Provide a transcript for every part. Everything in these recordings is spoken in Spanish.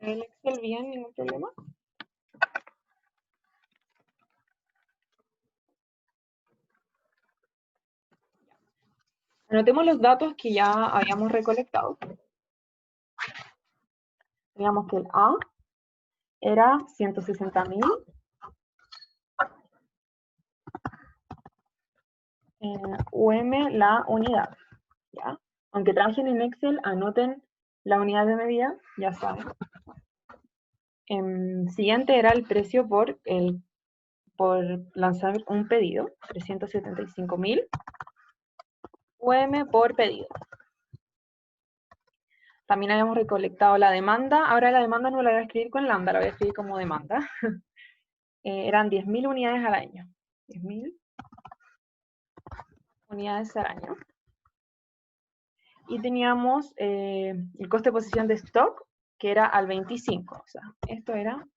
¿El Excel bien? ¿Ningún problema? Anotemos los datos que ya habíamos recolectado. Teníamos que el A era 160.000. La unidad, ¿ya? Aunque trabajen en Excel, anoten la unidad de medida, ya saben. Siguiente era el precio por lanzar un pedido, 375.000 por pedido. También habíamos recolectado la demanda. Ahora la demanda no la voy a escribir con lambda, la voy a escribir como demanda. Eran 10.000 unidades al año. 10.000 unidades al año. Y teníamos el coste de posición de stock, que era al 25. O sea, esto era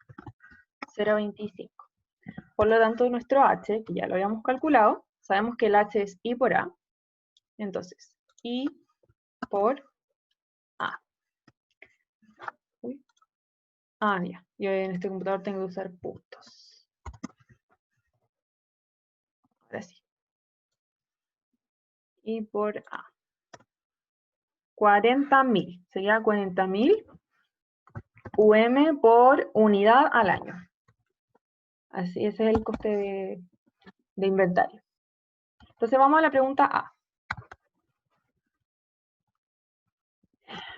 0,25. Por lo tanto, nuestro H, que ya lo habíamos calculado, sabemos que el H es I por A. Entonces, I por A. Uy. Ya. Yo en este computador tengo que usar puntos. Ahora sí. I por A. 40.000. Sería 40.000 por unidad al año. Así, ese es el coste de inventario. Entonces vamos a la pregunta A.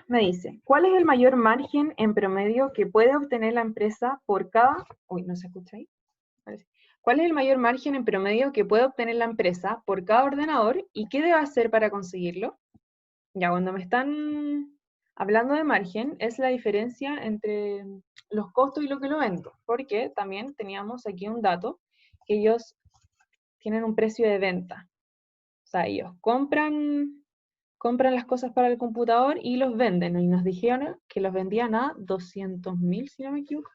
Me dice, ¿cuál es el mayor margen en promedio que puede obtener la empresa por cada... Uy, ¿no se escucha ahí? ¿Cuál es el mayor margen en promedio que puede obtener la empresa por cada ordenador y qué debe hacer para conseguirlo? Ya, cuando me están hablando de margen, es la diferencia entre los costos y lo que lo vendo, porque también teníamos aquí un dato, que ellos tienen un precio de venta. O sea, ellos compran las cosas para el computador y los venden, y nos dijeron que los vendían a 200.000, si no me equivoco.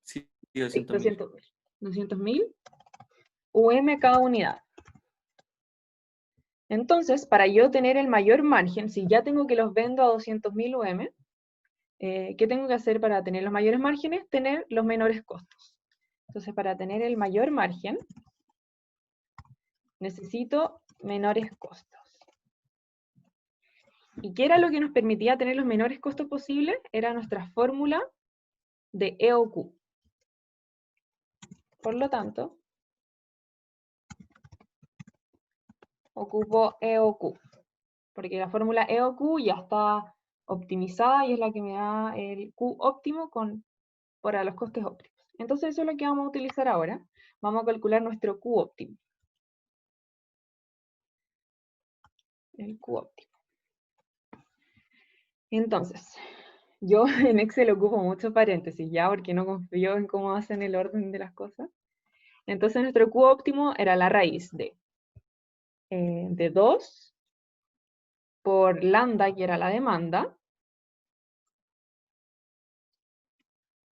Sí, 200.000. 200.000 cada unidad. Entonces, para yo tener el mayor margen, si ya tengo que los vendo a 200.000 ¿qué tengo que hacer para tener los mayores márgenes? Tener los menores costos. Entonces, para tener el mayor margen, necesito menores costos. ¿Y qué era lo que nos permitía tener los menores costos posibles? Era nuestra fórmula de EOQ. Por lo tanto, ocupo EOQ, porque la fórmula EOQ ya está optimizada y es la que me da el Q óptimo para los costes óptimos. Entonces eso es lo que vamos a utilizar ahora. Vamos a calcular nuestro Q óptimo. El Q óptimo. Entonces, yo en Excel ocupo mucho paréntesis ya, porque no confío en cómo hacen el orden de las cosas. Entonces nuestro Q óptimo era la raíz de 2 por lambda, que era la demanda,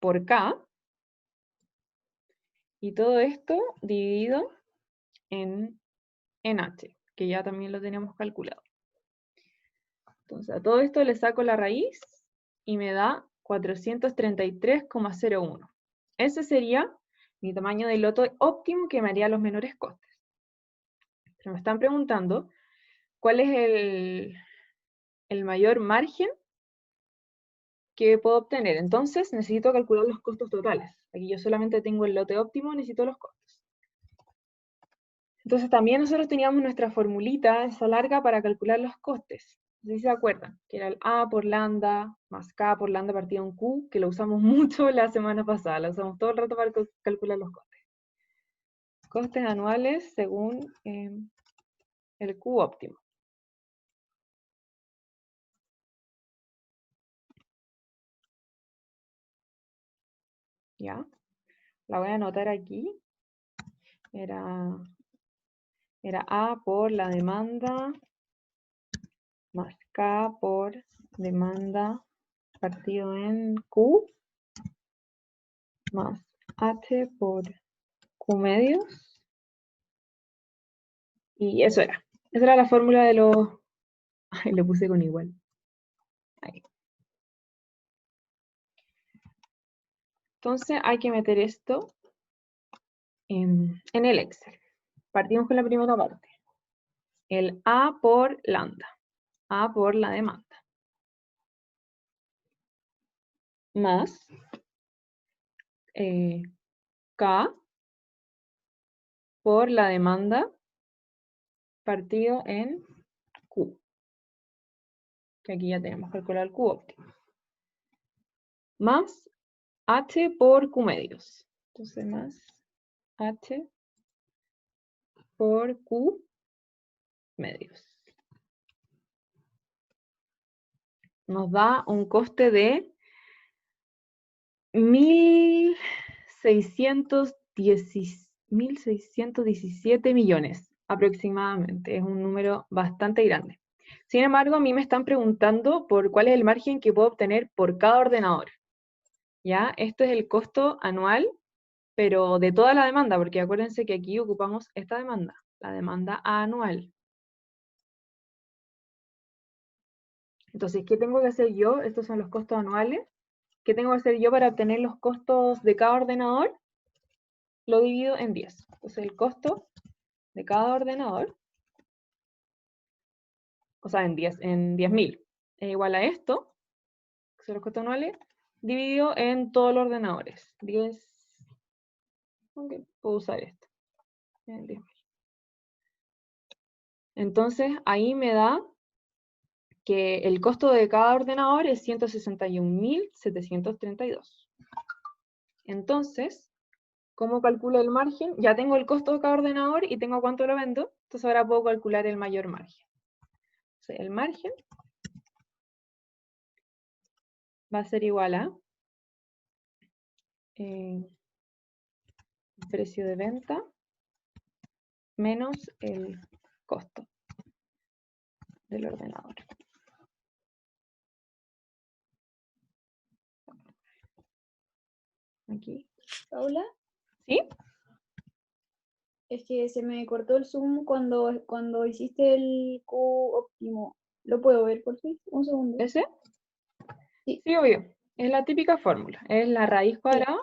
por K, y todo esto dividido en H, que ya también lo teníamos calculado. Entonces a todo esto le saco la raíz y me da 433,01. Ese sería mi tamaño de lote óptimo que me haría los menores costes. Pero me están preguntando cuál es el mayor margen que puedo obtener. Entonces necesito calcular los costos totales. Aquí yo solamente tengo el lote óptimo, necesito los costos. Entonces también nosotros teníamos nuestra formulita, esa larga, para calcular los costes. No sé si se acuerdan, que era el A por lambda más K por lambda partido en Q, que lo usamos mucho la semana pasada, lo usamos todo el rato para calcular los costes. Costes anuales según el Q óptimo. ¿Ya? La voy a anotar aquí. Era A por la demanda más K por demanda partido en Q más H por Q medios. Y eso era. Esa era la fórmula de los Ay, le puse con igual. Ahí. Entonces hay que meter esto en el Excel. Partimos con la primera parte. El A por lambda. A por la demanda. Más K por la demanda partido en Q. Que aquí ya tenemos calculado el Q óptimo. Más H por Q medios. Entonces más H por Q medios. Nos da un coste de 1.617 millones aproximadamente. Es un número bastante grande. Sin embargo, a mí me están preguntando por cuál es el margen que puedo obtener por cada ordenador. ¿Ya? Esto es el costo anual, pero de toda la demanda, porque acuérdense que aquí ocupamos esta demanda, la demanda anual. Entonces, ¿qué tengo que hacer yo? Estos son los costos anuales. ¿Qué tengo que hacer yo para obtener los costos de cada ordenador? Lo divido en 10. Entonces, el costo de cada ordenador, o sea, en 10.000, es igual a esto, que son los costos anuales, dividido en todos los ordenadores. 10, ok, puedo usar esto, en 10.000. Entonces, ahí me da que el costo de cada ordenador es 161.732. Entonces, ¿cómo calculo el margen? Ya tengo el costo de cada ordenador y tengo cuánto lo vendo, entonces ahora puedo calcular el mayor margen. Entonces, el margen va a ser igual a el precio de venta menos el costo del ordenador. Aquí. Paula, ¿Sí? es que se me cortó el zoom cuando hiciste el Q óptimo. ¿Lo puedo ver por fin? Un segundo. ¿Ese? Sí. Sí, obvio. Es la típica fórmula. Es la raíz cuadrada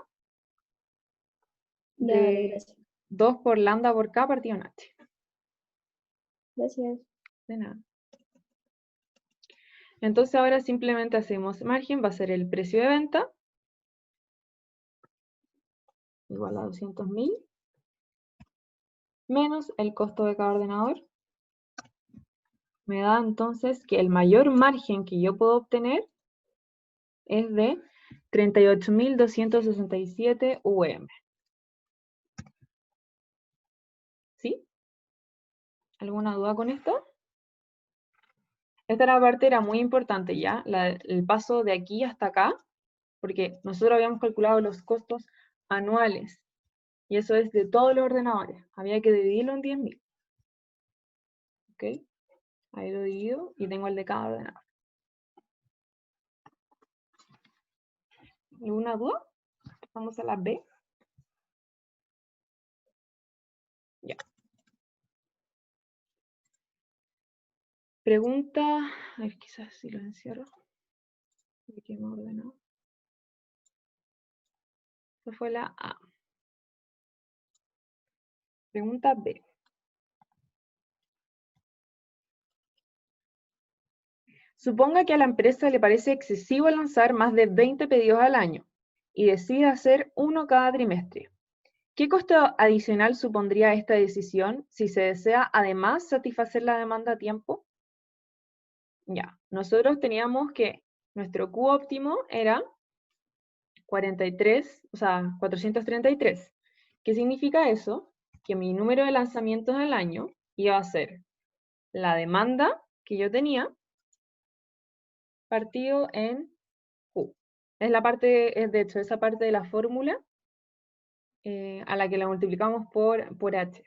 Dale, de gracias. 2 por lambda por K partido en H. Gracias. De nada. Entonces ahora simplemente hacemos margen, va a ser el precio de venta, igual a 200.000, menos el costo de cada ordenador. Me da entonces que el mayor margen que yo puedo obtener es de 38.267 UM. ¿Sí? ¿Alguna duda con esto? Esta parte era muy importante ya, el paso de aquí hasta acá, porque nosotros habíamos calculado los costos anuales, y eso es de todos los ordenadores. Había que dividirlo en 10.000. ¿Ok? Ahí lo divido y tengo el de cada ordenador. ¿Alguna duda? Vamos a la B. Ya. Pregunta, a ver, quizás si lo encierro. ¿De qué me ordenó? Esa fue la A. Pregunta B. Suponga que a la empresa le parece excesivo lanzar más de 20 pedidos al año y decide hacer uno cada trimestre. ¿Qué costo adicional supondría esta decisión si se desea además satisfacer la demanda a tiempo? Ya, nosotros teníamos que nuestro Q óptimo era 433. ¿Qué significa eso? Que mi número de lanzamientos al año iba a ser la demanda que yo tenía partido en Q. Es de hecho, esa parte de la fórmula a la que la multiplicamos por H,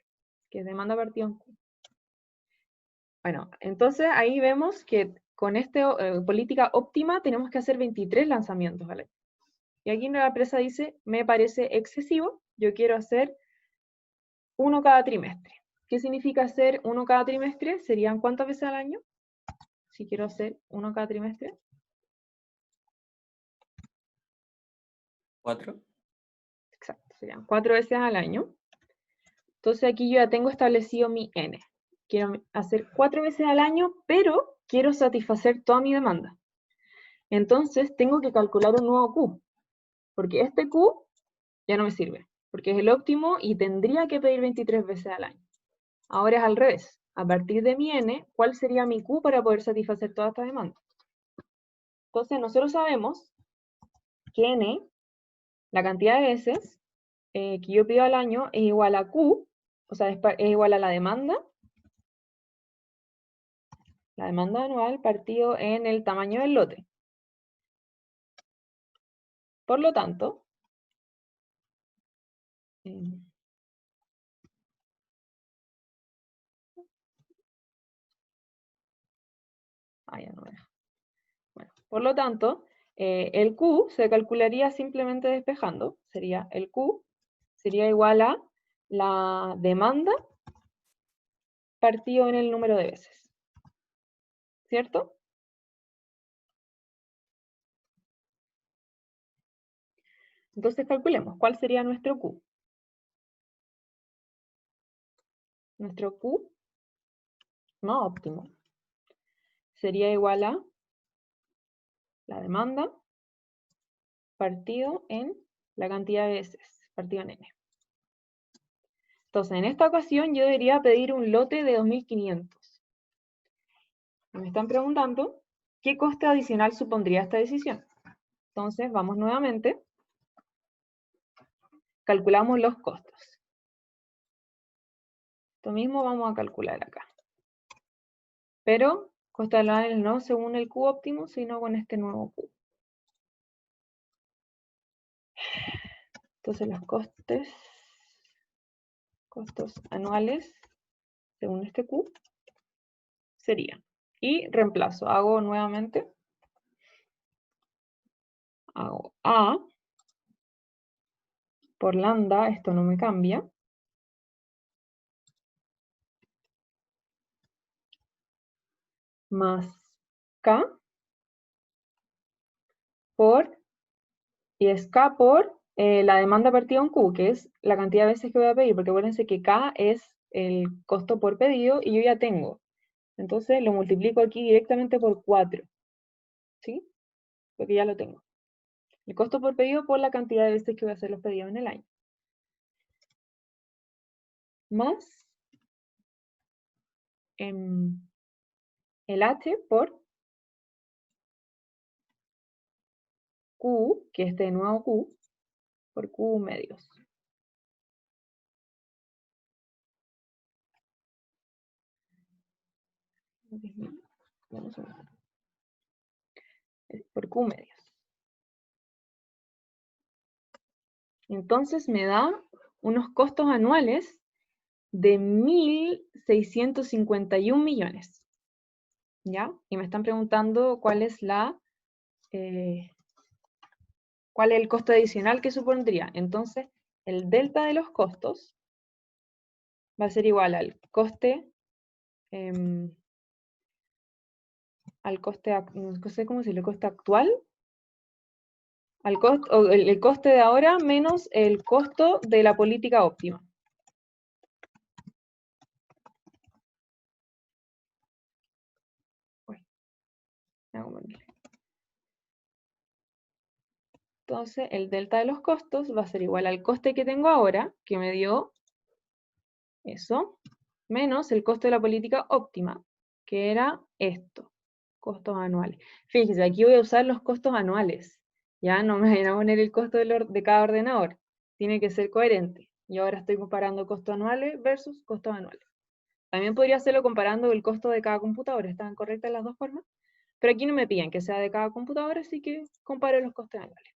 que es demanda partido en Q. Bueno, entonces ahí vemos que con esta política óptima tenemos que hacer 23 lanzamientos al año. Y aquí la empresa dice, me parece excesivo, yo quiero hacer uno cada trimestre. ¿Qué significa hacer uno cada trimestre? ¿Serían cuántas veces al año? si quiero hacer uno cada trimestre. 4. Exacto, serían 4 veces al año. Entonces aquí yo ya tengo establecido mi N. Quiero hacer 4 veces al año, pero quiero satisfacer toda mi demanda. Entonces tengo que calcular un nuevo Q, porque este Q ya no me sirve, porque es el óptimo y tendría que pedir 23 veces al año. Ahora es al revés. A partir de mi N, ¿cuál sería mi Q para poder satisfacer toda esta demanda? Entonces nosotros sabemos que N, la cantidad de veces que yo pido al año, es igual a Q, o sea, es igual a la demanda anual partido en el tamaño del lote. Por lo tanto, ya no veo. Bueno, por lo tanto, el Q se calcularía simplemente despejando. Sería el Q sería igual a la demanda partido en el número de veces. ¿Cierto? Entonces calculemos, ¿cuál sería nuestro Q? Nuestro Q no óptimo sería igual a la demanda partido en la cantidad de veces, partido en N. Entonces, en esta ocasión yo debería pedir un lote de 2.500. Me están preguntando, ¿qué coste adicional supondría esta decisión? Entonces, vamos nuevamente. Calculamos los costos. Esto mismo vamos a calcular acá. Pero, costos anuales no según el Q óptimo, sino con este nuevo Q. Entonces, los costos anuales, según este Q, serían. Y reemplazo. Hago nuevamente. Hago A por lambda, esto no me cambia. Más K por, y es K por la demanda partida en Q, que es la cantidad de veces que voy a pedir, porque acuérdense que K es el costo por pedido y yo ya tengo. Entonces lo multiplico aquí directamente por 4. ¿Sí? Porque ya lo tengo. El costo por pedido por la cantidad de veces que voy a hacer los pedidos en el año. Más el H por Q, que es este nuevo Q, por Q medios. Por Q medios. Entonces me da unos costos anuales de 1.651 millones. ¿Ya? Y me están preguntando cuál es cuál es el costo adicional que supondría. Entonces, el delta de los costos va a ser igual al coste, no sé cómo decirlo, el coste actual, o el coste de ahora menos el costo de la política óptima. Entonces, el delta de los costos va a ser igual al coste que tengo ahora, que me dio eso, menos el coste de la política óptima, que era esto, costos anuales. Fíjense, aquí voy a usar los costos anuales, ya no me voy a poner el costo de cada ordenador, tiene que ser coherente. Y ahora estoy comparando costos anuales versus costos anuales. También podría hacerlo comparando el costo de cada computadora, están correctas las dos formas, pero aquí no me piden que sea de cada computadora, así que comparo los costes anuales.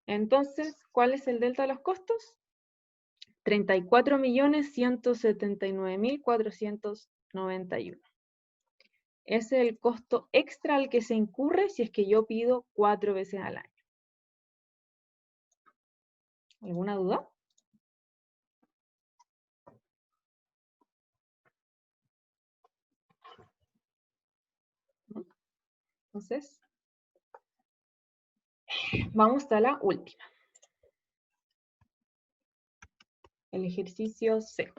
Entonces, ¿cuál es el delta de los costos? 34.179.491. Ese es el costo extra al que se incurre si es que yo pido 4 veces al año. ¿Alguna duda? Entonces, vamos a la última. El ejercicio C.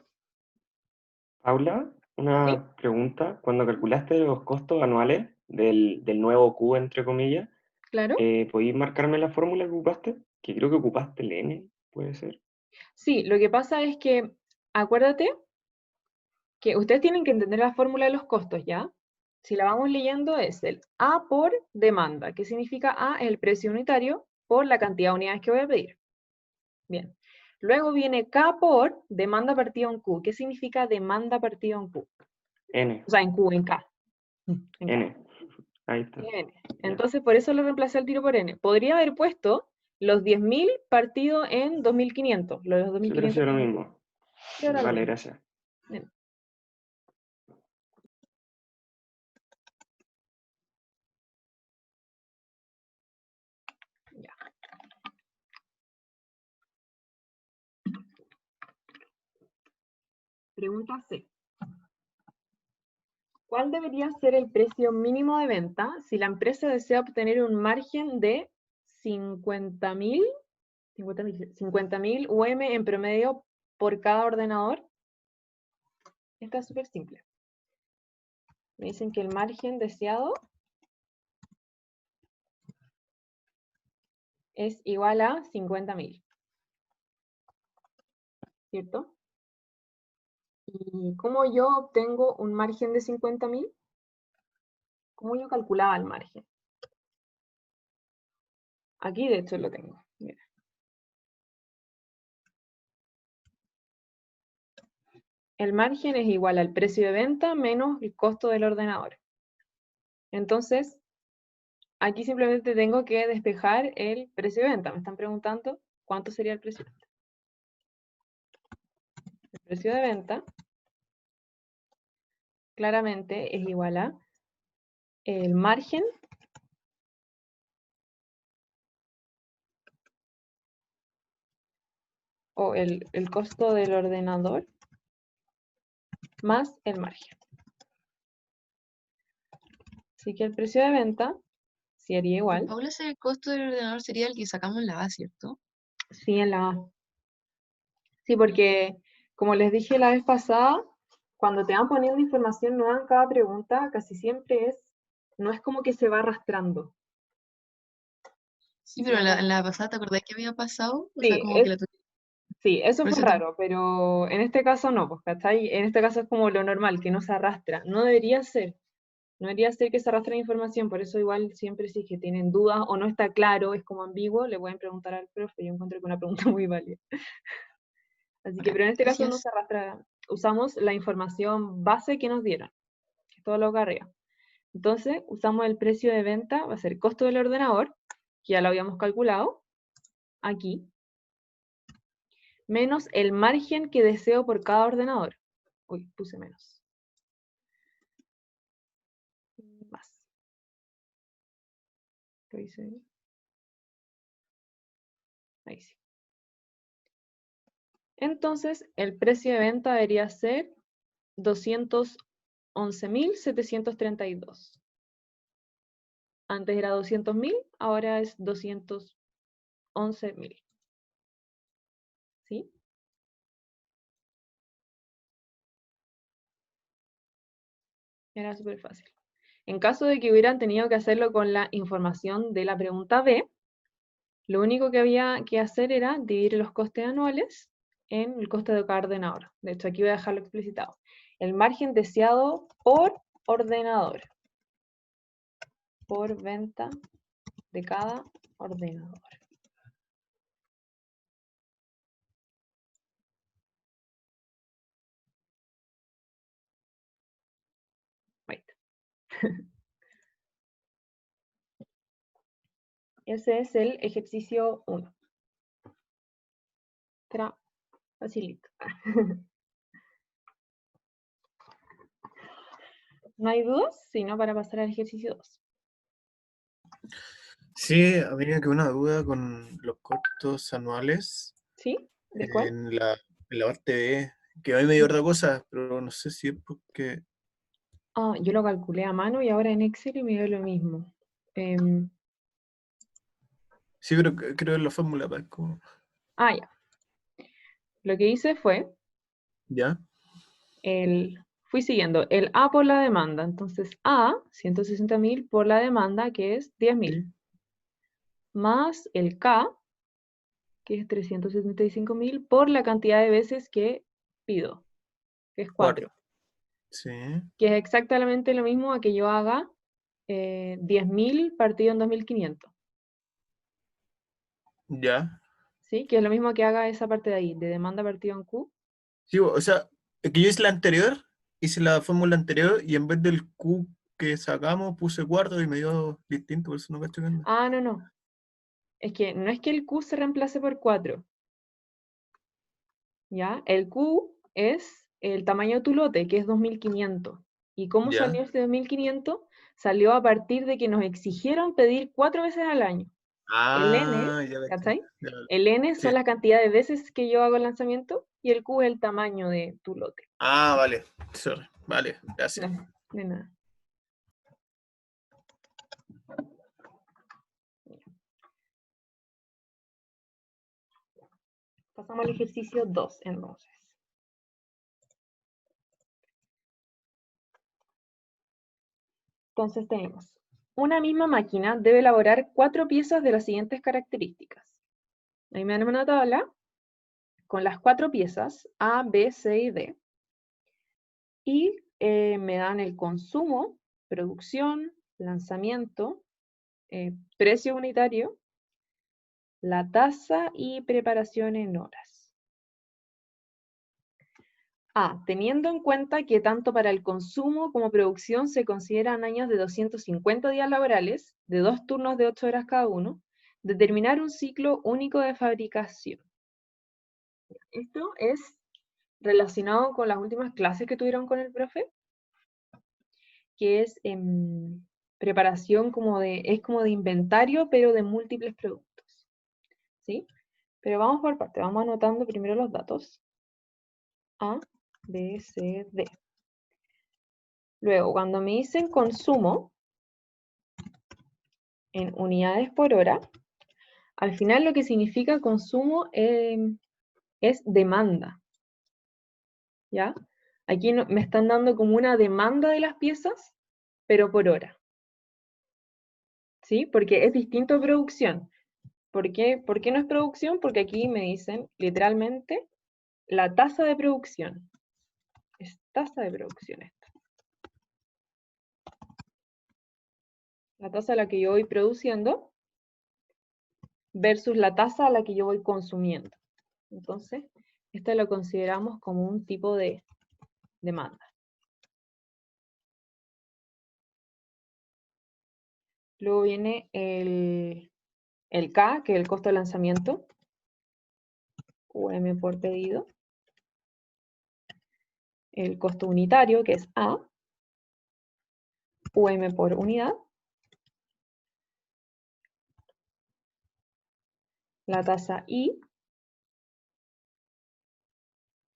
Paula, una pregunta. Cuando calculaste los costos anuales del nuevo Q, entre comillas, ¿Claro? ¿podéis marcarme la fórmula que ocupaste? Que creo que ocupaste el N, ¿puede ser? Sí, lo que pasa es que, acuérdate que ustedes tienen que entender la fórmula de los costos, ¿ya? Si la vamos leyendo es el A por demanda, que significa A es el precio unitario por la cantidad de unidades que voy a pedir. Bien. Luego viene K por demanda partida en Q. ¿Qué significa demanda partida en Q? N. O sea, en Q, en K. En K. N. Ahí está. N. Entonces, por eso lo reemplacé al tiro por N. Podría haber puesto los 10.000 partido en 2.500. Los Sí, 2.500. pero sí, lo mismo. Y ahora Vale, bien. gracias. Bien. Ya. Pregunta C. ¿Cuál debería ser el precio mínimo de venta si la empresa desea obtener un margen de 50.000 UM en promedio por cada ordenador? Esta es súper simple. Me dicen que el margen deseado es igual a 50.000. ¿Cierto? ¿Y cómo yo obtengo un margen de 50.000? ¿Cómo yo calculaba el margen? Aquí de hecho lo tengo. Mira. El margen es igual al precio de venta menos el costo del ordenador. Entonces, aquí simplemente tengo que despejar el precio de venta. Me están preguntando cuánto sería el precio de venta. El precio de venta claramente es igual a el margen o el costo del ordenador más el margen. Así que el precio de venta sería igual. Paula, ese costo del ordenador sería el que sacamos en la A, ¿cierto? Sí, en la A. Sí, porque como les dije la vez pasada, cuando te van poniendo información nueva en cada pregunta, casi siempre no es como que se va arrastrando. Sí, pero en la pasada, ¿te acordás que había pasado? O sea, Sí, como que la sí, eso por fue eso te- raro, pero en este caso no, pues, ¿cachai? En este caso es como lo normal, que no se arrastra. No debería ser. No debería ser que se arrastre la información, por eso igual siempre si es que tienen dudas o no está claro, es como ambiguo, le pueden preguntar al profe. Yo encontré que una pregunta muy válida. Así que, Ya, pero en este caso no gracias. se arrastra, usamos la información base que nos dieron, que es todo lo que arriba. Entonces, usamos el precio de venta, va a ser costo del ordenador, que ya lo habíamos calculado, aquí, menos el margen que deseo por cada ordenador. Uy, puse menos. Más. ¿Qué dice ahí? Ahí sí. Entonces, el precio de venta debería ser 211.732. Antes era 200.000, ahora es 211.000. ¿Sí? Era súper fácil. En caso de que hubieran tenido que hacerlo con la información de la pregunta B, lo único que había que hacer era dividir los costes anuales en el coste de cada ordenador. De hecho, aquí voy a dejarlo explicitado. El margen deseado por ordenador. Por venta de cada ordenador. Ahí está. Ese es el ejercicio 1. Era facilito. ¿No hay dudas? Si no, para pasar al ejercicio 2. Sí, había que una duda con los costos anuales ¿Sí? ¿De cuál? en la parte B, que a mí me dio otra cosa, pero no sé si es porque... Ah, yo lo calculé a mano y ahora en Excel y me dio lo mismo. Em, Sí, pero creo en la fórmula, pues, como... ya. Lo que hice fue, ¿Ya? fui siguiendo el A por la demanda. Entonces, A, 160.000 por la demanda, que es 10.000. Más el K, que es 375.000 por la cantidad de veces que pido, que es 4. Sí. Que es exactamente lo mismo a que yo haga 10.000 partido en 2.500. Ya. ¿Sí? Que es lo mismo que haga esa parte de ahí, de demanda partido en Q. Sí, o sea, es que yo hice la anterior, hice la fórmula anterior y en vez del Q que sacamos puse cuarto y me dio distinto, por eso no cacho qué onda. Ah, no. Es que no es que el Q se reemplace por 4. ¿Ya? El Q es el tamaño de tu lote, que es 2.500. ¿Y cómo Ya. salió este 2.500? Salió a partir de que nos exigieron pedir 4 veces al año. El N, Ah, ya ves. ¿cachai? Ya, El N sí. son la cantidad de veces que yo hago el lanzamiento y el Q es el tamaño de tu lote. Ah, vale. Sorry. Vale, gracias. No, de nada. Pasamos al ejercicio 2, entonces. Entonces tenemos, una misma máquina debe elaborar 4 piezas de las siguientes características. Ahí me dan una tabla con las 4 piezas, A, B, C y D. Y me dan el consumo, producción, lanzamiento, precio unitario, la tasa y preparación en horas. A, teniendo en cuenta que tanto para el consumo como producción se consideran años de 250 días laborales, de 2 turnos de 8 horas cada uno, determinar un ciclo único de fabricación. Esto es relacionado con las últimas clases que tuvieron con el profe, que es preparación es como de inventario, pero de múltiples productos. ¿Sí? Pero vamos por parte, vamos anotando primero los datos. A, B, C, D. Luego, cuando me dicen consumo en unidades por hora, al final lo que significa consumo es demanda. ¿Ya? Aquí me están dando como una demanda de las piezas, pero por hora. ¿Sí? Porque es distinto a producción. ¿Por qué no es producción? Porque aquí me dicen literalmente la tasa de producción. Es tasa de producción esto. La tasa a la que yo voy produciendo versus la tasa a la que yo voy consumiendo. Entonces, esto lo consideramos como un tipo de demanda. Luego viene el K, que es el costo de lanzamiento, UM por pedido. El costo unitario, que es A, UM por unidad. La tasa I,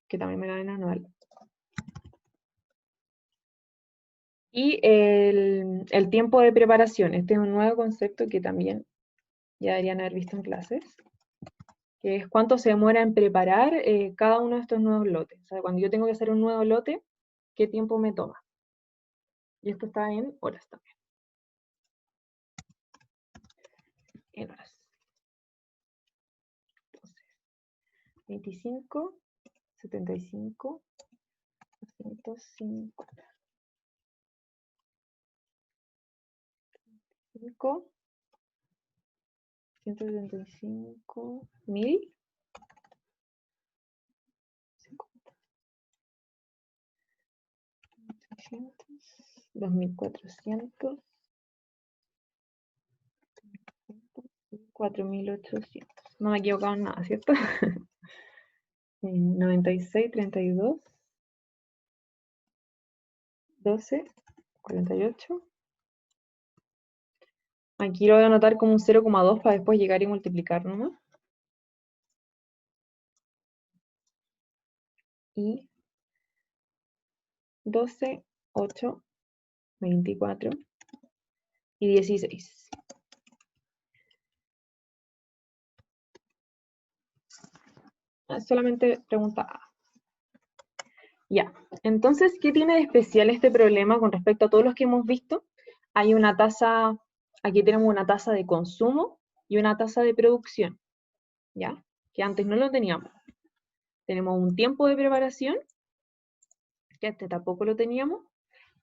que también me la ven anual. Y el tiempo de preparación. Este es un nuevo concepto que también ya deberían haber visto en clases, que es cuánto se demora en preparar cada uno de estos nuevos lotes. O sea, cuando yo tengo que hacer un nuevo lote, ¿qué tiempo me toma? Y esto está en horas también. En horas. Entonces, 25, 75, 250. 5, 175, 1000, 600, 2400, 4800. No me he equivocado en nada, ¿cierto? 96, 32, 12, 48. Aquí lo voy a anotar como un 0,2 para después llegar y multiplicar nomás. Y 12, 8, 24, y 16. Solamente pregunta A. Ya, entonces, ¿qué tiene de especial este problema con respecto a todos los que hemos visto? Hay una tasa, aquí tenemos una tasa de consumo y una tasa de producción, ¿ya? Que antes no lo teníamos. Tenemos un tiempo de preparación, que este tampoco lo teníamos,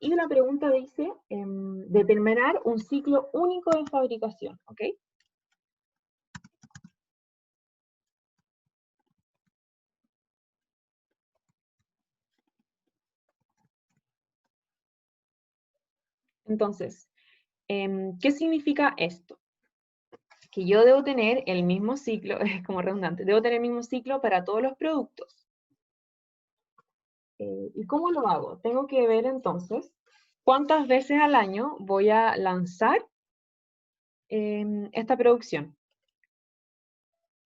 y una pregunta dice, determinar un ciclo único de fabricación, ¿ok? Entonces, ¿qué significa esto? Que yo debo tener el mismo ciclo, es como redundante, debo tener el mismo ciclo para todos los productos. ¿Y cómo lo hago? Tengo que ver entonces cuántas veces al año voy a lanzar esta producción.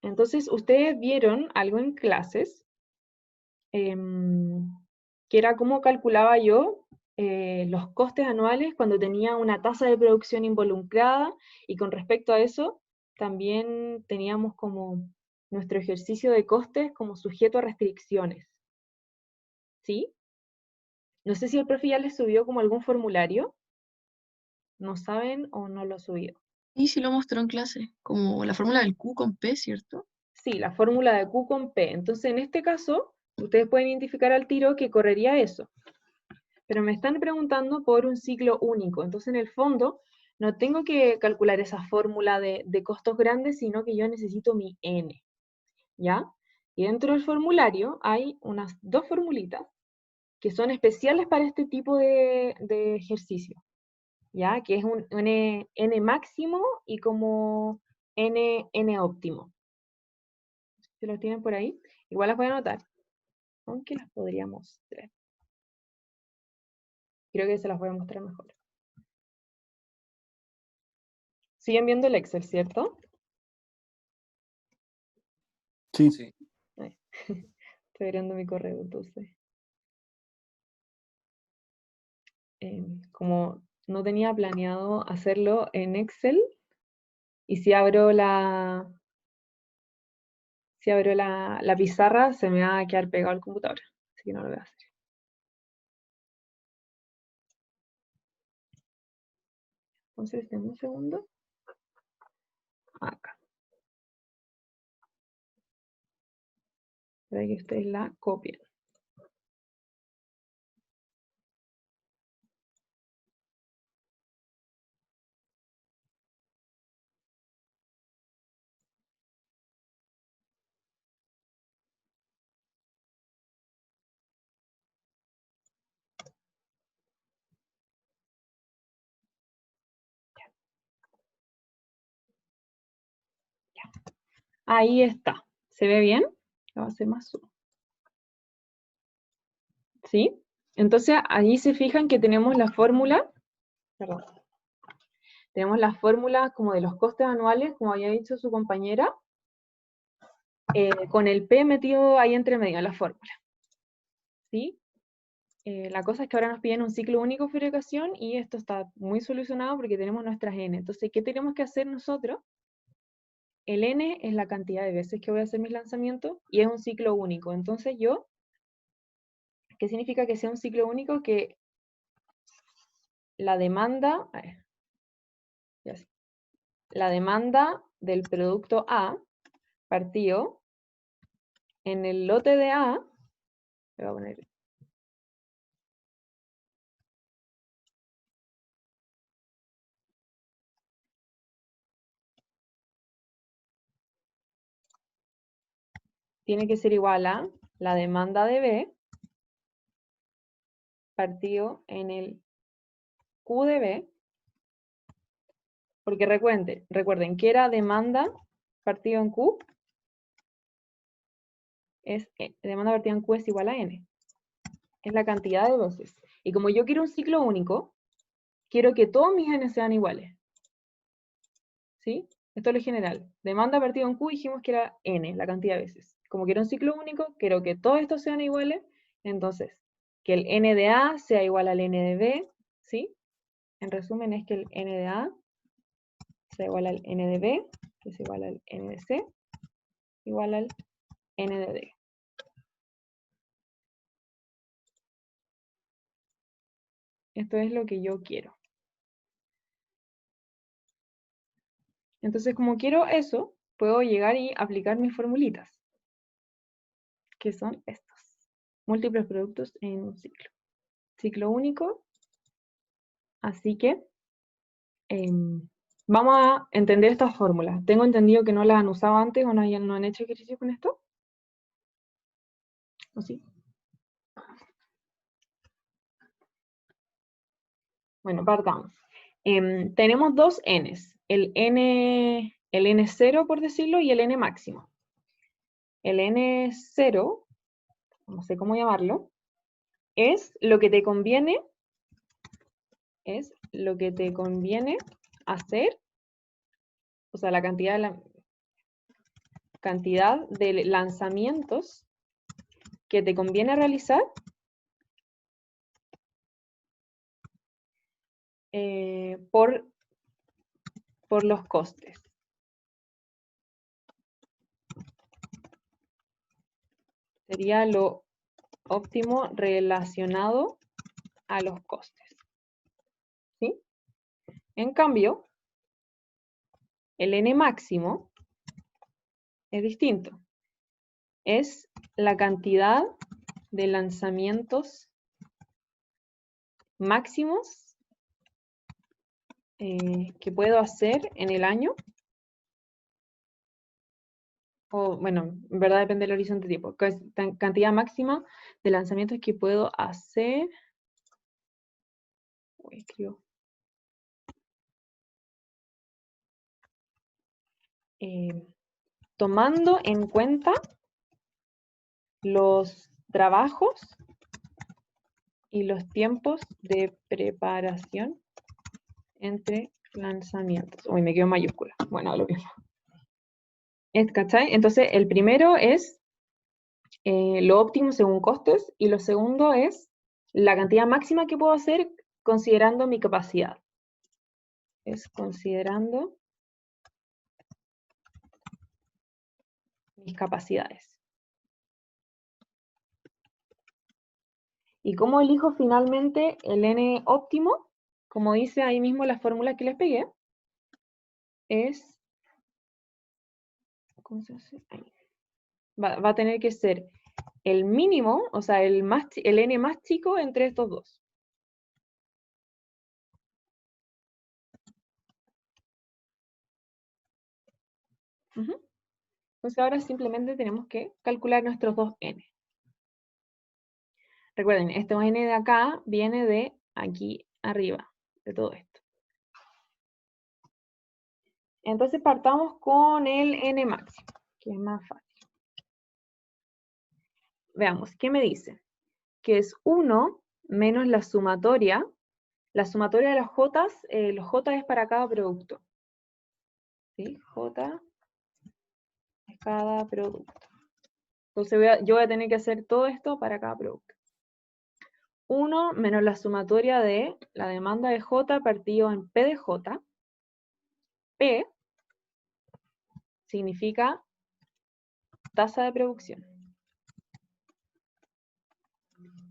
Entonces, ustedes vieron algo en clases, que era cómo calculaba yo los costes anuales cuando tenía una tasa de producción involucrada, y con respecto a eso, también teníamos como nuestro ejercicio de costes como sujeto a restricciones. ¿Sí? No sé si el profe ya les subió como algún formulario. ¿No saben o no lo subió? Y sí lo mostró en clase, como la fórmula del Q con P, ¿cierto? Sí, la fórmula de Q con P. Entonces, en este caso, ustedes pueden identificar al tiro que correría eso. Pero me están preguntando por un ciclo único. Entonces, en el fondo, no tengo que calcular esa fórmula de costos grandes, sino que yo necesito mi N. ¿Ya? Y dentro del formulario hay unas dos formulitas que son especiales para este tipo de ejercicio. ¿Ya? Que es un N máximo y como N óptimo. Si los tienen por ahí, igual las voy a anotar, aunque las podría mostrar. Creo que se las voy a mostrar mejor. Siguen viendo el Excel, ¿cierto? Sí. Ay, estoy abriendo mi correo, entonces. Como no tenía planeado hacerlo en Excel, y si abro la pizarra, se me va a quedar pegado al computador, así que no lo voy a hacer. Entonces, denme un segundo. Acá. Para que ustedes la copien. Ahí está. ¿Se ve bien? Lo voy a hacer más zoom. ¿Sí? Entonces, ahí se fijan que tenemos la fórmula, perdón, tenemos la fórmula como de los costes anuales, como había dicho su compañera, con el P metido ahí entre medio en la fórmula. ¿Sí? La cosa es que ahora nos piden un ciclo único de fabricación y esto está muy solucionado porque tenemos nuestras N. Entonces, ¿qué tenemos que hacer nosotros? El N es la cantidad de veces que voy a hacer mis lanzamientos y es un ciclo único. Entonces yo, ¿qué significa que sea un ciclo único? Que la demanda, a ver, ya sé, la demanda del producto A partido en el lote de A, le voy a poner tiene que ser igual a la demanda de B partido en el Q de B, porque recuerden que era demanda partido en Q, demanda partida en Q es igual a N, es la cantidad de veces. Y como yo quiero un ciclo único, quiero que todos mis N sean iguales. ¿Sí? Esto es lo general. Demanda partido en Q dijimos que era N, la cantidad de veces. Como quiero un ciclo único, quiero que todos estos sean iguales, entonces, que el N de A sea igual al N de B, ¿sí? En resumen es que el N de A sea igual al n de b, que es igual al n de c, igual al n de d. Esto es lo que yo quiero. Entonces, como quiero eso, puedo llegar y aplicar mis formulitas, que son estos. Múltiples productos en un ciclo. Ciclo único. Así que vamos a entender estas fórmulas. Tengo entendido que no las han usado antes o no han hecho ejercicio con esto. ¿O sí? Bueno, partamos. Tenemos dos n's. El n0, por decirlo, y el n máximo. El n0, no sé cómo llamarlo, es lo que te conviene hacer, o sea, la cantidad de lanzamientos que te conviene realizar por los costes. Sería lo óptimo relacionado a los costes. ¿Sí? En cambio, el n máximo es distinto. Es la cantidad de lanzamientos máximos que puedo hacer en el año. O, bueno, en verdad depende del horizonte de tiempo. Cantidad máxima de lanzamientos que puedo hacer. Uy, escribo. Tomando en cuenta los trabajos y los tiempos de preparación entre lanzamientos. Uy, me quedo en mayúscula. Bueno, lo mismo. ¿Cachai? Entonces, el primero es lo óptimo según costes, y lo segundo es la cantidad máxima que puedo hacer considerando mi capacidad. Es considerando mis capacidades. ¿Y cómo elijo finalmente el n óptimo? Como dice ahí mismo la fórmula que les pegué, es... ¿Cómo se hace? Ahí. Va a tener que ser el mínimo, o sea, el n más chico entre estos dos. Entonces ahora simplemente tenemos que calcular nuestros dos n. Recuerden, este n de acá viene de aquí arriba, de todo esto. Entonces partamos con el n máximo, que es más fácil. Veamos, ¿qué me dice? Que es 1 menos la sumatoria. La sumatoria de los j es para cada producto. ¿Sí? J es cada producto. Entonces yo voy a tener que hacer todo esto para cada producto. 1 menos la sumatoria de la demanda de J partido en P de J. P significa tasa de producción,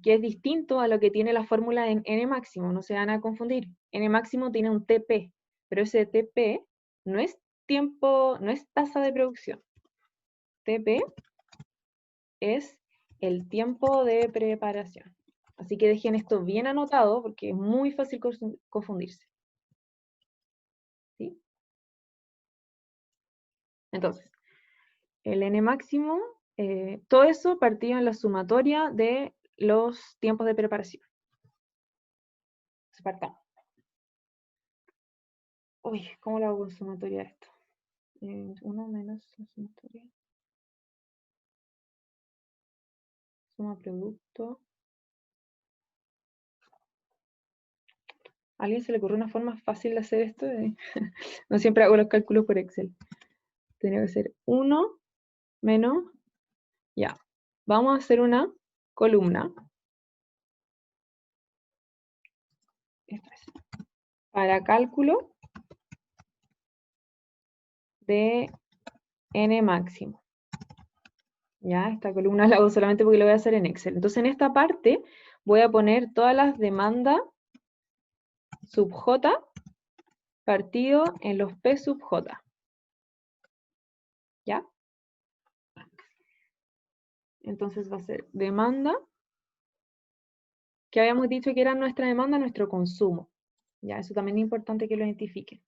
que es distinto a lo que tiene la fórmula en N máximo, no se van a confundir. N máximo tiene un TP, pero ese TP no es tiempo, no es tasa de producción. TP es el tiempo de preparación. Así que dejen esto bien anotado porque es muy fácil confundirse. ¿Sí? Entonces, el N máximo, todo eso partido en la sumatoria de los tiempos de preparación. Partamos. Uy, ¿cómo lo hago con sumatoria esto? 1 menos la sumatoria. Suma producto. ¿A alguien se le ocurre una forma fácil de hacer esto? No siempre hago los cálculos por Excel. Tiene que ser 1 menos, ya. Vamos a hacer una columna. Esto es. Para cálculo de n máximo. Ya, esta columna la hago solamente porque lo voy a hacer en Excel. Entonces en esta parte voy a poner todas las demandas sub j partido en los p sub j. ¿Ya? Entonces va a ser demanda, que habíamos dicho que era nuestra demanda, nuestro consumo. Ya, eso también es importante que lo identifiquen.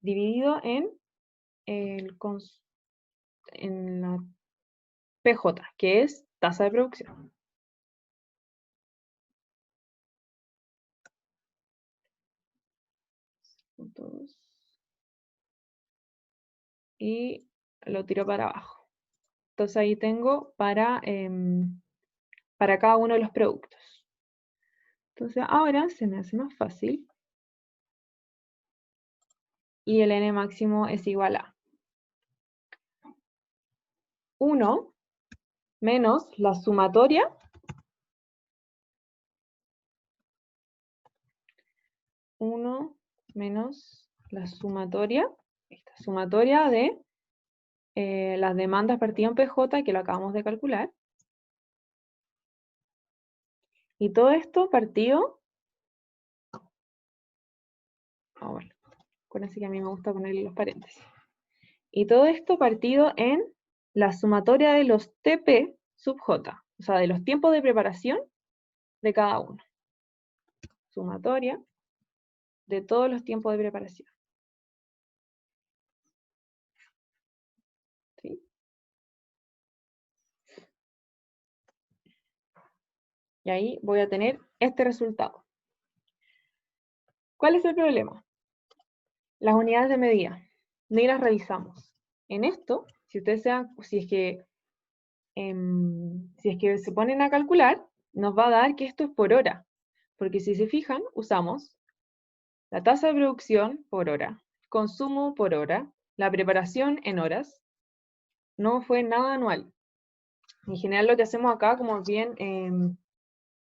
Dividido en la PJ, que es tasa de producción. Y lo tiro para abajo. Entonces ahí tengo para cada uno de los productos. Entonces ahora se me hace más fácil. Y el n máximo es igual a 1 menos la sumatoria esta sumatoria de las demandas partidas en PJ, que lo acabamos de calcular. Y todo esto partido, bueno, acuérdense que a mí me gusta ponerle los paréntesis. Y todo esto partido en la sumatoria de los TP sub J, o sea, de los tiempos de preparación de cada uno. Sumatoria de todos los tiempos de preparación. ¿Sí? Y ahí voy a tener este resultado. ¿Cuál es el problema? Las unidades de medida, ni las revisamos. En esto, si ustedes si es que se ponen a calcular, nos va a dar que esto es por hora. Porque si se fijan, usamos la tasa de producción por hora, consumo por hora, la preparación en horas. No fue nada anual. En general lo que hacemos acá, como bien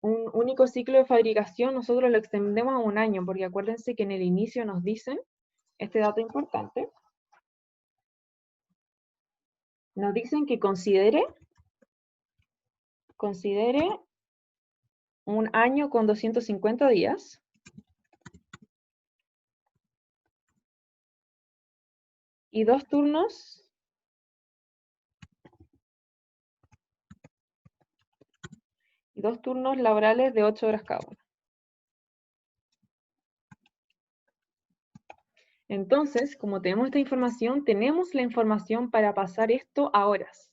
un único ciclo de fabricación, nosotros lo extendemos a un año, porque acuérdense que en el inicio nos dicen, este dato importante, nos dicen que considere un año con 250 días, y dos turnos laborales de 8 horas cada uno. Entonces, como tenemos esta información, tenemos la información para pasar esto a horas.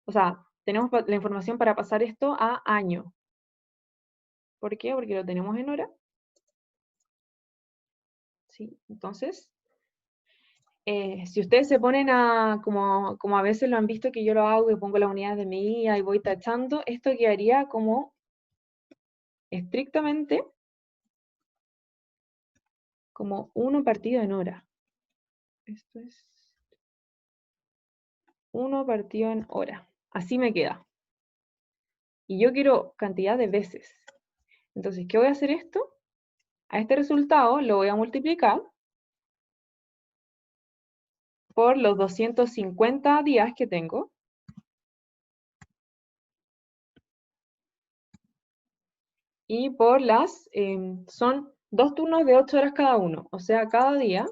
O sea, tenemos la información para pasar esto a año. ¿Por qué? Porque lo tenemos en hora. ¿Sí? Entonces, si ustedes se ponen como a veces lo han visto que yo lo hago y pongo las unidades de medida y voy tachando, esto quedaría como estrictamente como 1 partido en hora. Esto es 1 partido en hora. Así me queda. Y yo quiero cantidad de veces. Entonces, ¿qué voy a hacer esto? A este resultado lo voy a multiplicar por los 250 días que tengo. Y por son 2 turnos de 8 horas cada uno. O sea, cada día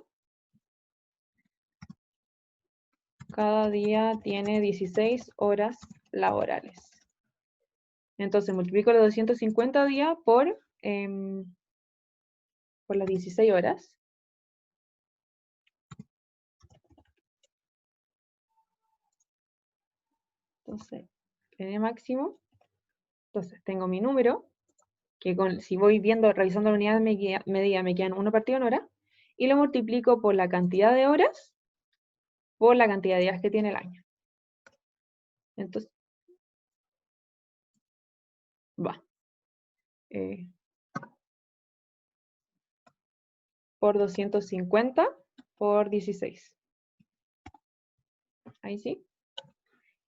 tiene 16 horas laborales. Entonces multiplico los 250 días por las 16 horas. Entonces, n máximo. Entonces, tengo mi número, que si voy revisando la unidad de medida, me quedan 1 partido en hora, y lo multiplico por la cantidad de horas, por la cantidad de días que tiene el año. Entonces, va. Por 250 por 16. Ahí sí.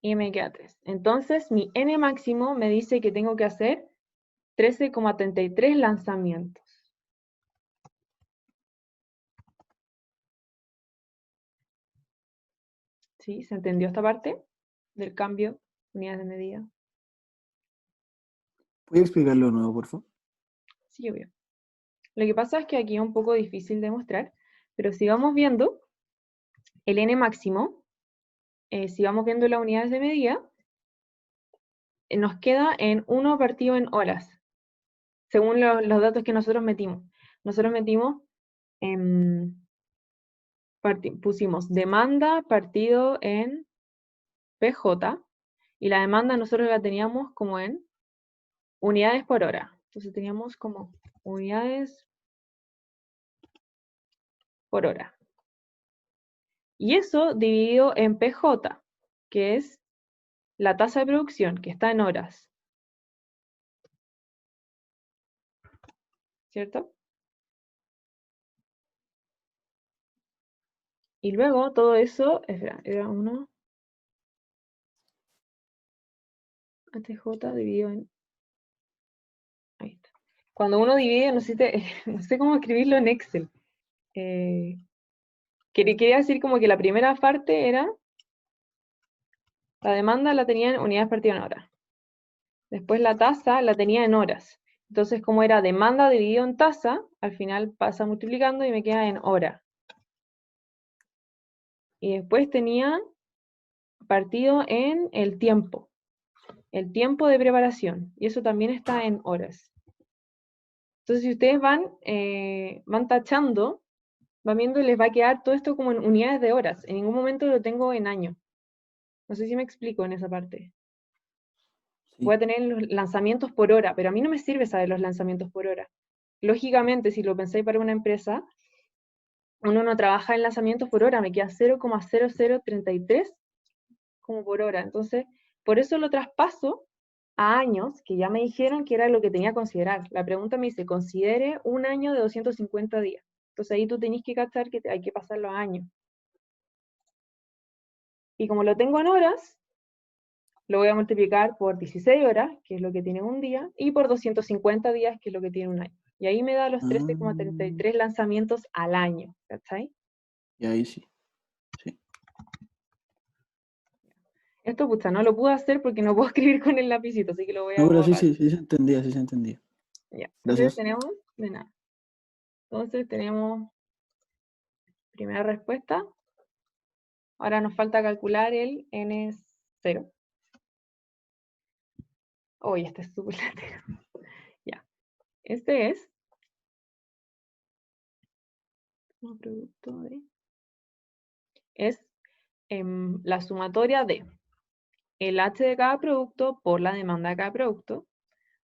Y me queda 3. Entonces, mi n máximo me dice que tengo que hacer 13,33 lanzamientos. ¿Sí? ¿Se entendió esta parte del cambio? Unidades de medida. ¿Puedes explicarlo de nuevo, por favor? Sí, obvio. Lo que pasa es que aquí es un poco difícil de mostrar, pero si vamos viendo el n máximo, si vamos viendo las unidades de medida, nos queda en 1 partido en horas, según los datos que nosotros metimos. Nosotros metimos, pusimos demanda partido en PJ, y la demanda nosotros la teníamos como en unidades por hora. Entonces teníamos como unidades por hora. Y eso dividido en PJ, que es la tasa de producción, que está en horas. ¿Cierto? Y luego todo eso, espera, era 1 HJ dividido en... Ahí está. Cuando uno divide, no sé, no sé cómo escribirlo en Excel. Quería decir como que la primera parte era, la demanda la tenía en unidades partido en horas. Después la tasa la tenía en horas. Entonces, como era demanda dividido en tasa, al final pasa multiplicando y me queda en hora. Y después tenía partido en el tiempo de preparación, y eso también está en horas. Entonces, si ustedes van tachando, van viendo, les va a quedar todo esto como en unidades de horas. En ningún momento lo tengo en año. No sé si me explico en esa parte. Sí. Voy a tener los lanzamientos por hora, pero a mí no me sirve saber los lanzamientos por hora. Lógicamente, si lo pensáis para una empresa, uno no trabaja en lanzamientos por hora, me queda 0,0033 como por hora. Entonces, por eso lo traspaso a años, que ya me dijeron que era lo que tenía que considerar. La pregunta me dice, considere un año de 250 días. Entonces ahí tú tenés que cachar que hay que pasarlo a años. Y como lo tengo en horas, lo voy a multiplicar por 16 horas, que es lo que tiene un día, y por 250 días, que es lo que tiene un año. Y ahí me da los 13,33 lanzamientos al año, ¿cachai? Y ahí sí. Sí. Esto, pucha, no lo pude hacer porque no puedo escribir con el lapicito, así que lo voy a No, pero sí, borrar. sí se entendía, sí se entendía. Ya. Gracias. Entonces tenemos, de nada. Entonces tenemos primera respuesta. Ahora nos falta calcular el N0. Oye, este es súper largo. Ya. Este es un producto de... Es la sumatoria de el H de cada producto por la demanda de cada producto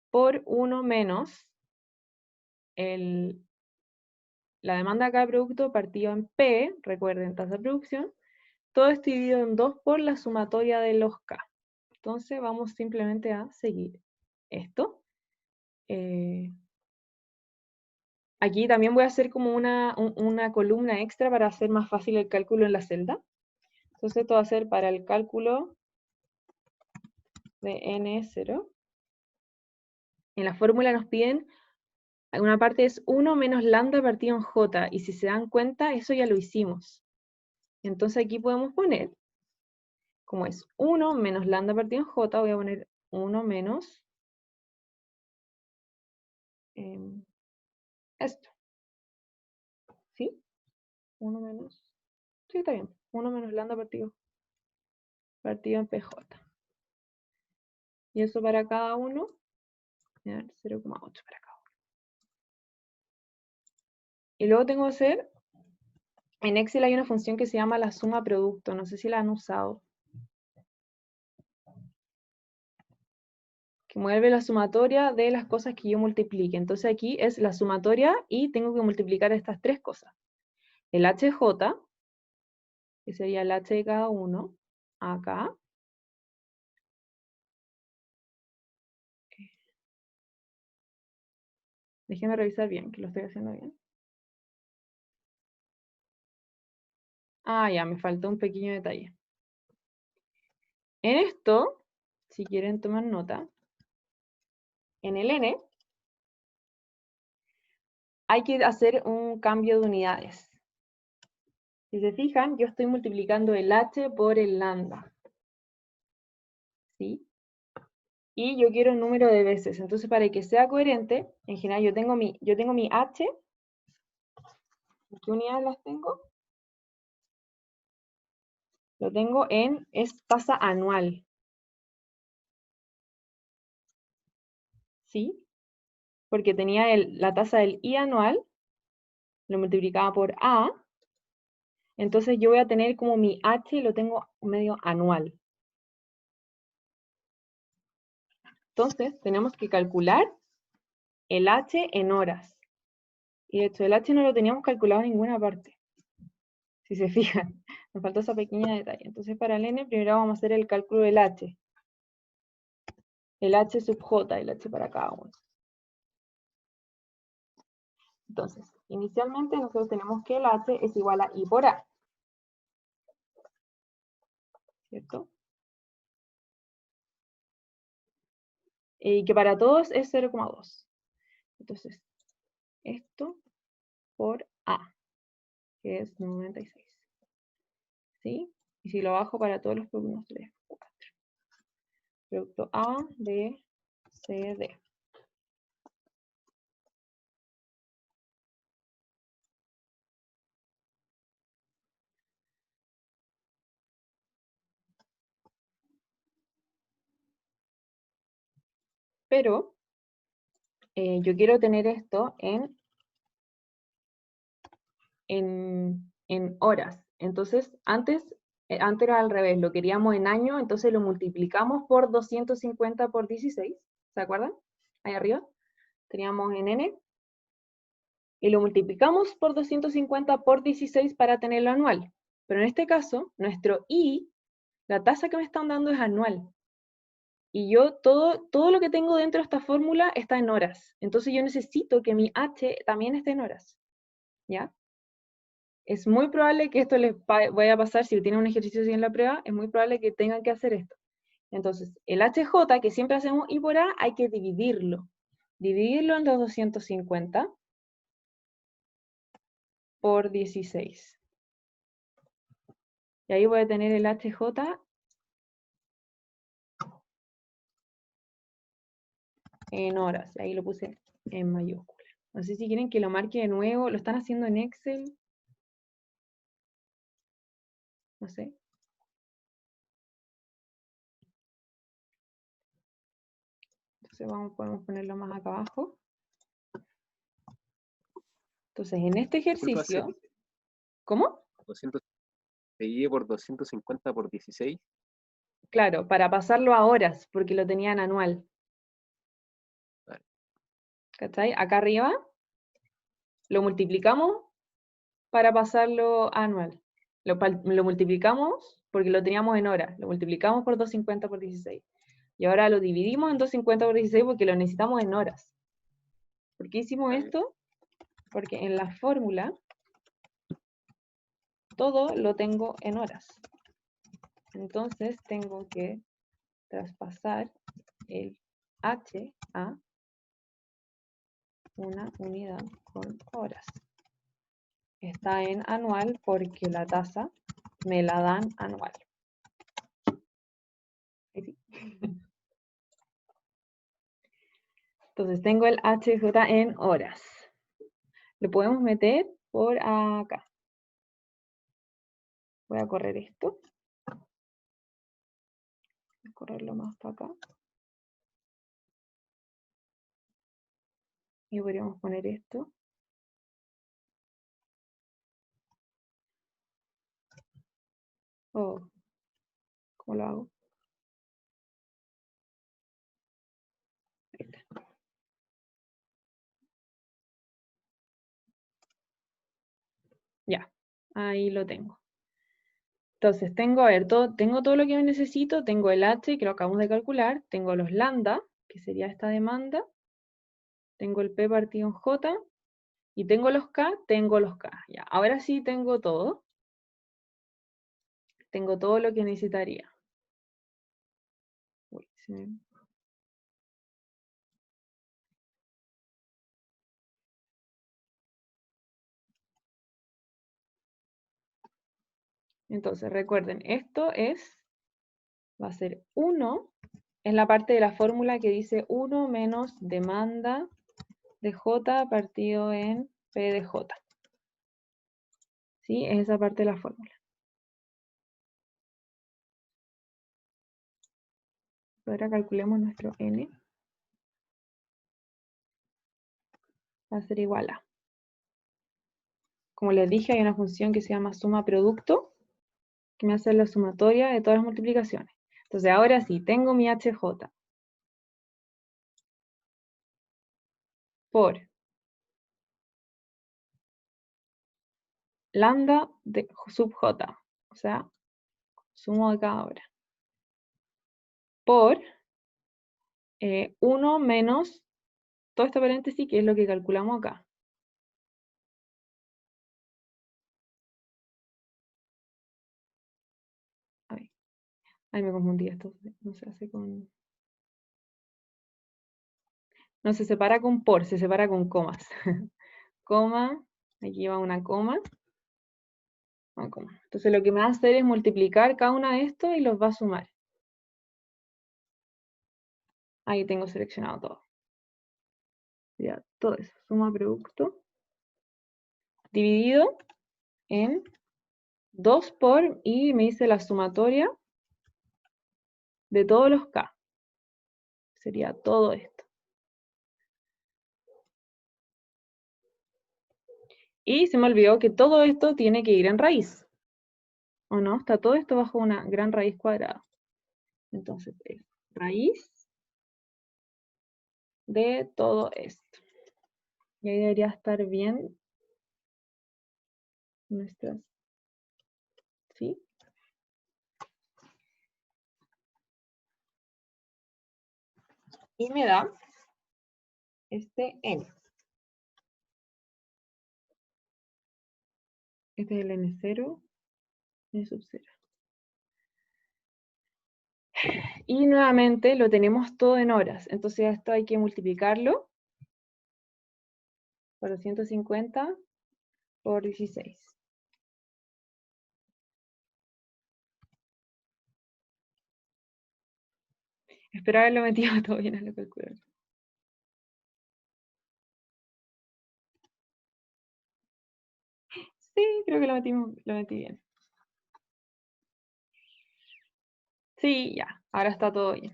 por 1 menos la demanda de cada producto partido en P, recuerden, tasa de producción, todo esto dividido en 2 por la sumatoria de los K. Entonces vamos simplemente a seguir esto. Aquí también voy a hacer como una columna extra para hacer más fácil el cálculo en la celda. Entonces esto va a ser para el cálculo de N0. En la fórmula nos piden, una parte es 1 menos lambda partido en J, y si se dan cuenta, eso ya lo hicimos. Entonces aquí podemos poner, como es 1 menos lambda partido en J, voy a poner 1 menos esto. ¿Sí? 1 menos... Sí, está bien. 1 menos lambda partido en PJ. Y eso para cada uno, 0,8 para cada uno. Y luego tengo que hacer, en Excel hay una función que se llama la suma producto, no sé si la han usado. Que mueve la sumatoria de las cosas que yo multiplique. Entonces aquí es la sumatoria y tengo que multiplicar estas tres cosas. El HJ, que sería el H de cada uno, acá. Déjenme revisar bien, que lo estoy haciendo bien. Ah, ya, me faltó un pequeño detalle. En esto, si quieren tomar nota, en el N, hay que hacer un cambio de unidades. Si se fijan, yo estoy multiplicando el h por el lambda. ¿Sí? Y yo quiero el número de veces. Entonces, para que sea coherente, en general yo tengo mi h. ¿En qué unidades las tengo? Lo tengo es tasa anual. ¿Sí? Porque tenía la tasa del I anual, lo multiplicaba por A, entonces yo voy a tener como mi H, lo tengo medio anual. Entonces, tenemos que calcular el H en horas. Y de hecho, el H no lo teníamos calculado en ninguna parte. Si se fijan, nos faltó esa pequeña detalle. Entonces, para el N, primero vamos a hacer el cálculo del H. El H sub J, el H para cada uno. Entonces, inicialmente nosotros tenemos que el H es igual a I por A. ¿Cierto? Y que para todos es 0,2. Entonces, esto por A, que es 96. ¿Sí? Y si lo bajo para todos los productos, 3, 4. Producto A, B, C, D. Pero yo quiero tener esto en horas. Entonces, antes era al revés, lo queríamos en año, entonces lo multiplicamos por 250 por 16, ¿se acuerdan? Ahí arriba, teníamos en N, y lo multiplicamos por 250 por 16 para tenerlo anual. Pero en este caso, nuestro I, la tasa que me están dando es anual. Y yo, todo lo que tengo dentro de esta fórmula está en horas. Entonces yo necesito que mi H también esté en horas. ¿Ya? Es muy probable que esto les vaya a pasar, si tienen un ejercicio así en la prueba, es muy probable que tengan que hacer esto. Entonces, el HJ, que siempre hacemos I por A, hay que dividirlo. Dividirlo en los 250 por 16. Y ahí voy a tener el HJ en horas. Ahí lo puse en mayúscula. No sé si quieren que lo marque de nuevo. ¿Lo están haciendo en Excel? No sé. Entonces podemos ponerlo más acá abajo. Entonces, en este ejercicio... ¿Cómo? 200, se divide por 250 por 16. Claro, para pasarlo a horas, porque lo tenían anual. Vale. ¿Cachai? Acá arriba lo multiplicamos para pasarlo a anual. Lo multiplicamos porque lo teníamos en horas. Lo multiplicamos por 250 por 16. Y ahora lo dividimos en 250 por 16 porque lo necesitamos en horas. ¿Por qué hicimos esto? Porque en la fórmula todo lo tengo en horas. Entonces tengo que traspasar el H a una unidad con horas. Está en anual porque la tasa me la dan anual. Ahí sí. Entonces tengo el HJ en horas. Lo podemos meter por acá. Voy a correr esto. Voy a correrlo más para acá. Y podríamos poner esto. Oh, ¿cómo lo hago? Ahí está. Ya, ahí lo tengo. Entonces tengo, a ver, tengo todo lo que necesito, tengo el H, que lo acabamos de calcular, tengo los lambda, que sería esta demanda, tengo el P partido en J, y tengo los K, Ya, ahora sí tengo todo. Tengo todo lo que necesitaría. Uy, Entonces, recuerden, esto va a ser 1, es la parte de la fórmula que dice 1 menos demanda de J partido en P de J. ¿Sí? Es esa parte de la fórmula. Ahora calculemos nuestro N. Va a ser igual a. Como les dije, hay una función que se llama suma producto, que me hace la sumatoria de todas las multiplicaciones. Entonces, ahora sí, tengo mi HJ por lambda de sub J, o sea, sumo de cada hora, por 1 menos todo este paréntesis, que es lo que calculamos acá. Ahí me confundí, esto no se hace con... No se separa con por, se separa con comas. Coma, aquí va una coma. Una coma. Entonces lo que me va a hacer es multiplicar cada una de estos y los va a sumar. Ahí tengo seleccionado todo. Ya, todo eso, suma producto, dividido en 2 por, y me dice la sumatoria de todos los K. Sería todo esto. Y se me olvidó que todo esto tiene que ir en raíz. ¿O no? Está todo esto bajo una gran raíz cuadrada. Entonces es raíz de todo esto. Y ahí debería estar bien nuestras... ¿Sí? Y me da este N. Este es el N0, N sub 0. Y nuevamente lo tenemos todo en horas. Entonces esto hay que multiplicarlo por 250 por 16. Espero haberlo metido todo bien en la calculadora. Sí, creo que lo metí bien. Sí, ya, ahora está todo bien.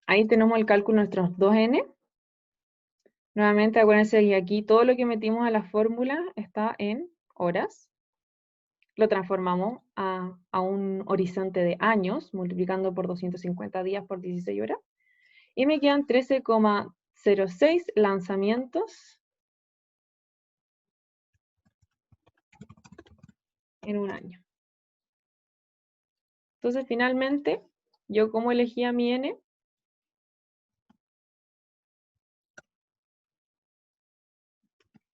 Ahí tenemos el cálculo de nuestros 2n. Nuevamente acuérdense que aquí todo lo que metimos a la fórmula está en horas. Lo transformamos a un horizonte de años, multiplicando por 250 días por 16 horas. Y me quedan 13,06 lanzamientos en un año. Entonces, finalmente, yo como elegía mi N,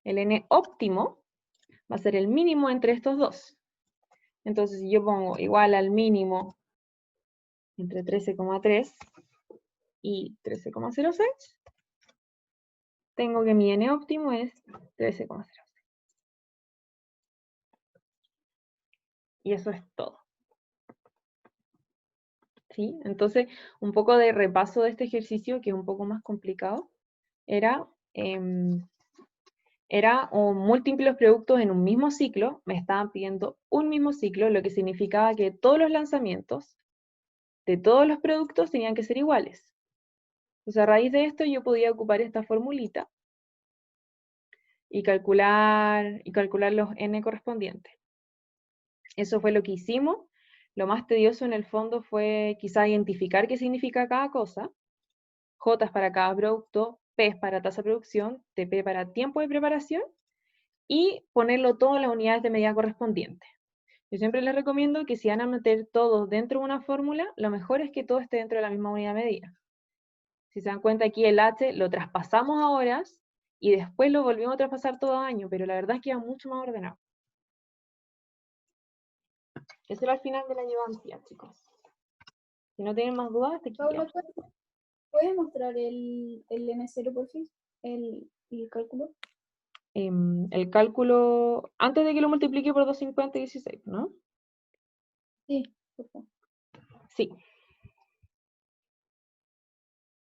el N óptimo va a ser el mínimo entre estos dos. Entonces, si yo pongo igual al mínimo entre 13,3 y 13,06, tengo que mi N óptimo es 13,06. Y eso es todo. ¿Sí? Entonces, un poco de repaso de este ejercicio, que es un poco más complicado, era múltiples productos en un mismo ciclo, me estaban pidiendo un mismo ciclo, lo que significaba que todos los lanzamientos de todos los productos tenían que ser iguales. Entonces, a raíz de esto, yo podía ocupar esta formulita y calcular los n correspondientes. Eso fue lo que hicimos. Lo más tedioso en el fondo fue quizá identificar qué significa cada cosa. J es para cada producto, P es para tasa de producción, TP para tiempo de preparación, y ponerlo todo en las unidades de medida correspondientes. Yo siempre les recomiendo que si van a meter todo dentro de una fórmula, lo mejor es que todo esté dentro de la misma unidad de medida. Si se dan cuenta, aquí el H lo traspasamos a horas y después lo volvimos a traspasar todo a año, pero la verdad es que va mucho más ordenado. Ese era el final de la llevancia, chicos. Si no tienen más dudas, te Paula, quito. ¿puedes mostrar el N0 por fin? El cálculo. el cálculo antes de que lo multiplique por 250 y 16, ¿no? Sí, por favor. Sí.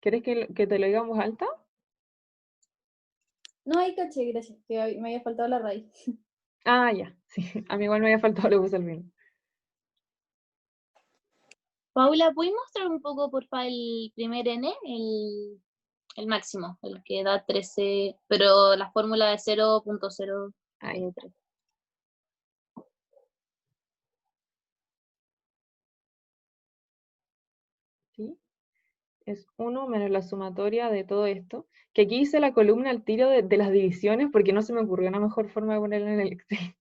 ¿Quieres que te lo diga en voz alta? No, ahí caché, gracias, que me había faltado la raíz. Ah, ya, sí. A mí igual me había faltado, lo puse al final. Paula, ¿puedes mostrar un poco, porfa, el primer n? El máximo, el que da 13, pero la fórmula de 0.03. Ahí. ¿Sí? Es 1 menos la sumatoria de todo esto. Que aquí hice la columna al tiro de las divisiones porque no se me ocurrió una mejor forma de ponerla en el Excel.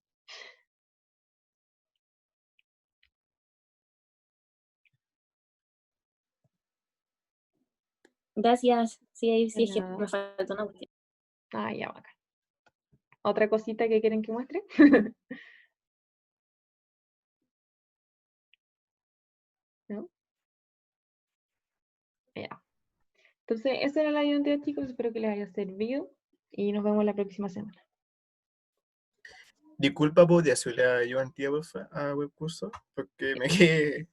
Gracias. Sí, ahí De sí es que nada. me falta una cuestión. Ah, ya, bacán. ¿Otra cosita que quieren que muestre? ¿No? Ya. Entonces, esa era la identidad, chicos. Espero que les haya servido y nos vemos la próxima semana. Disculpa, ¿podría subirle a Joan Tía, porfa, a webcurso? Porque me quedé.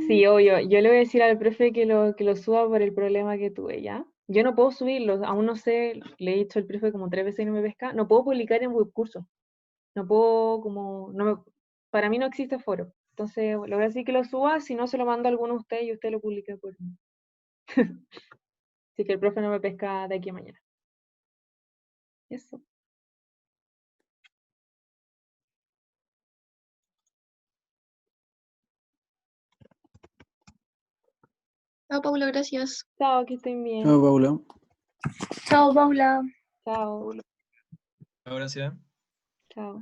Sí, obvio. Yo le voy a decir al profe que lo suba por el problema que tuve, ¿ya? Yo no puedo subirlo, aún no sé, le he dicho al profe como 3 veces y no me pesca. No puedo publicar en webcurso. No puedo como, para mí no existe foro. Entonces, le voy a decir que lo suba, si no se lo mando a alguno de ustedes y usted lo publica por mí. Así que el profe no me pesca de aquí a mañana. Eso. Chao, Paula, gracias. Chao, que estén bien. Chao, Paula. Chao, Paula. Chao. Gracias. Chao.